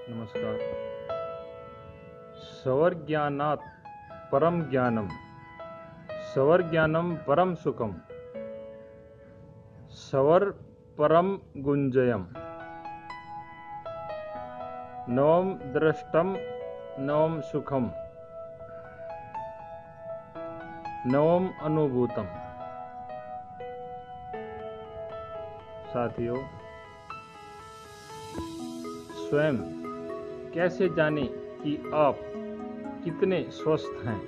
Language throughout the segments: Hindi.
नमस्कार। सवर्ज्ञानात् परम ज्ञानम, सवर्ज्ञानम परम सुखम, सवर परम गुंजयम, नवम दृष्टम नवम सुखम, नवम अनुभूतम। साथियों, स्वयं कैसे जाने कि आप कितने स्वस्थ हैं?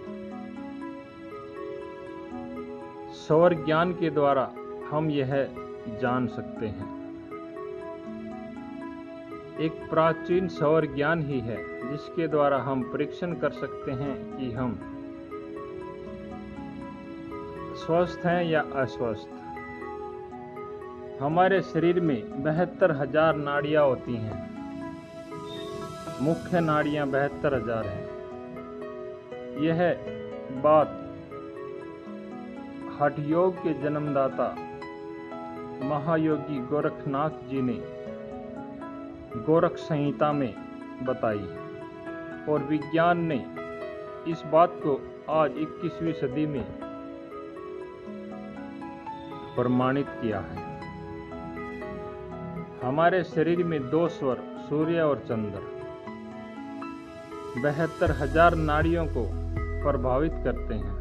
सवर ज्ञान के द्वारा हम यह जान सकते हैं। एक प्राचीन सवर ज्ञान ही है जिसके द्वारा हम परीक्षण कर सकते हैं कि हम स्वस्थ हैं या अस्वस्थ। हमारे शरीर में 72,000 नाड़ियां होती हैं। मुख्य नाड़ियां 72,000 हैं। यह बात हठ योग के जन्मदाता महायोगी गोरखनाथ जी ने गोरख संहिता में बताई और विज्ञान ने इस बात को आज 21वीं सदी में प्रमाणित किया है। हमारे शरीर में 2 स्वर सूर्य और चंद्र 72,000 नाड़ियों को प्रभावित करते हैं।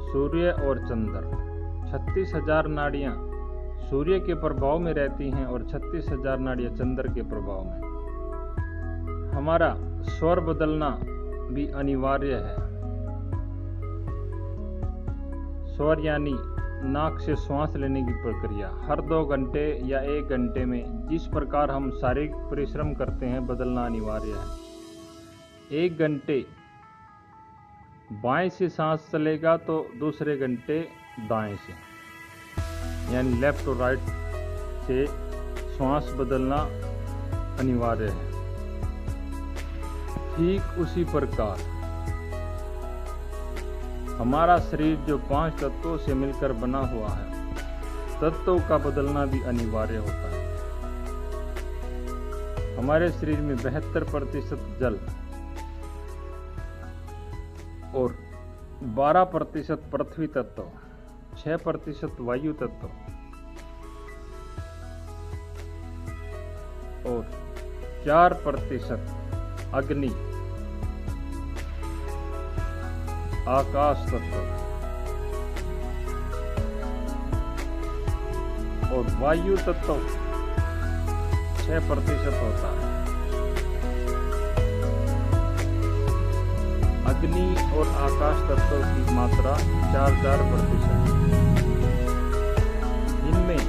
सूर्य और चंद्र, 36,000 नाड़ियां सूर्य के प्रभाव में रहती हैं और 36,000 नाड़ियां चंद्र के प्रभाव में। हमारा स्वर बदलना भी अनिवार्य है। स्वर यानी नाक से श्वास लेने की प्रक्रिया हर 2 घंटे या 1 घंटे में जिस प्रकार हम शारीरिक परिश्रम करते हैं बदलना अनिवार्य है। 1 घंटे बाएं से सांस चलेगा तो दूसरे घंटे दाएं से, यानी लेफ्ट और राइट से श्वास बदलना अनिवार्य है। ठीक उसी प्रकार हमारा शरीर जो 5 तत्वों से मिलकर बना हुआ है, तत्वों का बदलना भी अनिवार्य होता है। हमारे शरीर में 72% जल और 12% पृथ्वी तत्व, 6% वायु तत्व और 4% अग्नि आकाश तत्व और वायु तत्व 6% होता है। अग्नि और आकाश तत्व की मात्रा 4%। इनमें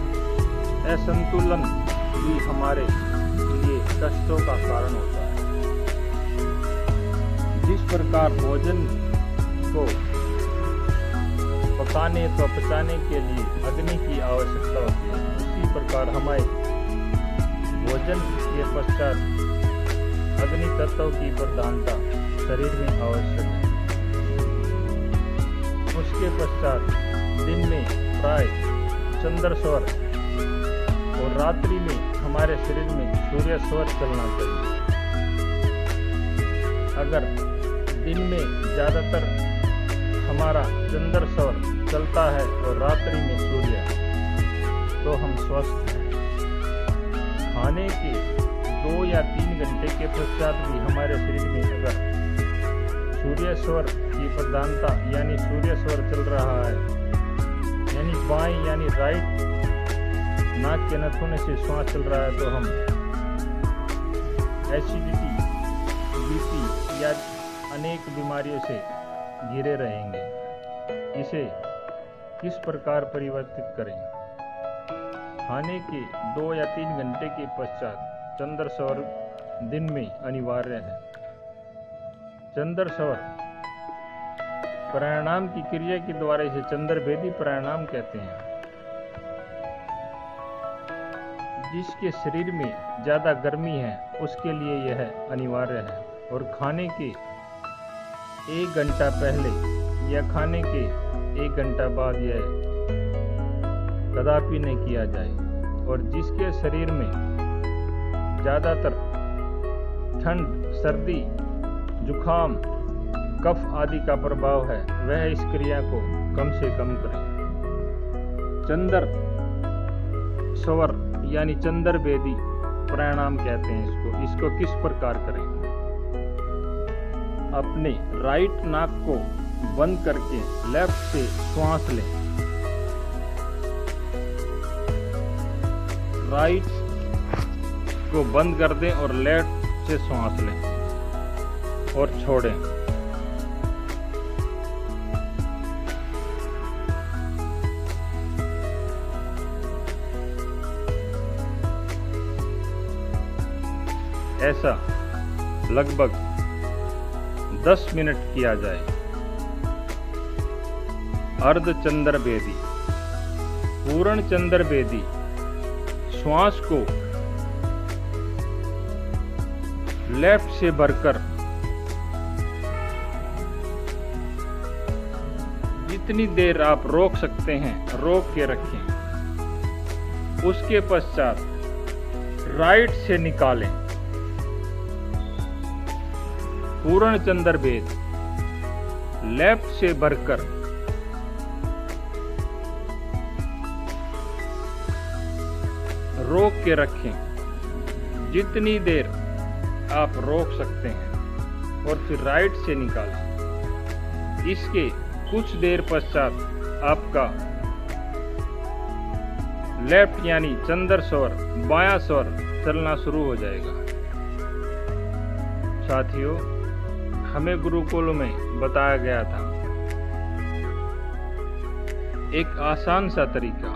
असंतुलन भी हमारे लिए कष्टों का कारण होता है। जिस प्रकार भोजन को पकाने व पचाने के लिए अग्नि की आवश्यकता होती है, उसी प्रकार हमारे भोजन के पश्चात अग्नि तत्व की प्रधानता शरीर में आवश्यक है। उसके पश्चात दिन में प्राय चंद्र स्वर और रात्रि में हमारे शरीर में सूर्य स्वर चलना चाहिए। अगर दिन में ज़्यादातर हमारा चंद्र स्वर चलता है और रात्रि में सूर्य, तो हम स्वस्थ हैं। खाने के 2 या 3 घंटे के पश्चात भी हमारे शरीर में अगर सूर्य स्वर की प्रधानता यानी सूर्य स्वर चल रहा है, यानी बाएं यानी राइट नाक के नथुने से श्वास चल रहा है, तो हम एसिडिटी, बीपी या अनेक बीमारियों से घिरे रहेंगे। इसे किस प्रकार परिवर्तित करें? खाने के 2 या 3 घंटे के पश्चात चंद्र स्वर दिन में अनिवार्य है। चंद्र स्वर प्राणायाम की क्रिया के द्वारा इसे चंद्रभेदी प्राणायाम कहते हैं। जिसके शरीर में ज्यादा गर्मी है उसके लिए यह अनिवार्य है। और खाने के 1 घंटा पहले या खाने के 1 घंटा बाद यह कदापि नहीं किया जाए। और जिसके शरीर में ज़्यादातर ठंड, सर्दी, जुखाम, कफ आदि का प्रभाव है, वह इस क्रिया को कम से कम करें। चंदर स्वर यानी चंदर वेदी प्राणायाम कहते हैं इसको किस प्रकार करें? अपने राइट नाक को बंद करके लेफ्ट से श्वास लें। राइट को बंद कर दें और लेफ्ट से श्वास लें और छोड़ें। ऐसा लगभग 10 मिनट किया जाए। अर्ध चंद्र वेदी, पूर्ण चंद्र वेदी श्वास को लेफ्ट से भरकर जितनी देर आप रोक सकते हैं रोक के रखें। उसके पश्चात राइट से निकालें। पूर्ण चंद्र वेद लेफ्ट से भरकर रोक के रखें जितनी देर आप रोक सकते हैं और फिर राइट से निकालें। इसके कुछ देर पश्चात आपका लेफ्ट यानी चंद्र स्वर, बायां स्वर चलना शुरू हो जाएगा। साथियों, हमें गुरुकुल में बताया गया था एक आसान सा तरीका।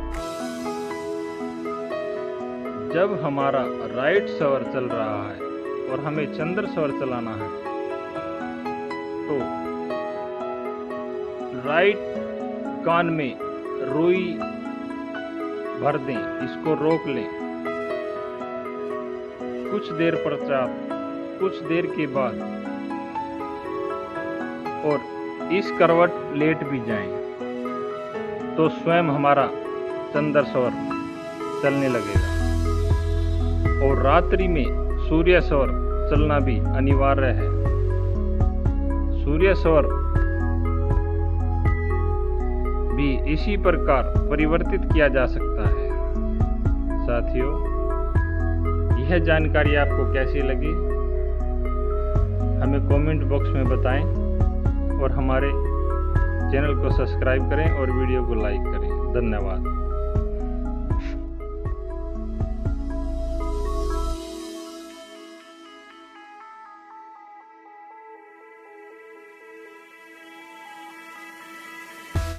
जब हमारा राइट स्वर चल रहा है और हमें चंद्र स्वर चलाना है तो राइट कान में रुई भर दें, इसको रोक लें। कुछ देर पश्चात, कुछ देर के बाद और इस करवट लेट भी जाएं तो स्वयं हमारा चंद्र स्वर चलने लगेगा। और रात्रि में सूर्य स्वर चलना भी अनिवार्य है। सूर्य स्वर भी इसी प्रकार परिवर्तित किया जा सकता है। साथियों, यह जानकारी आपको कैसी लगी हमें कमेंट बॉक्स में बताएं और हमारे चैनल को सब्सक्राइब करें और वीडियो को लाइक करें। धन्यवाद।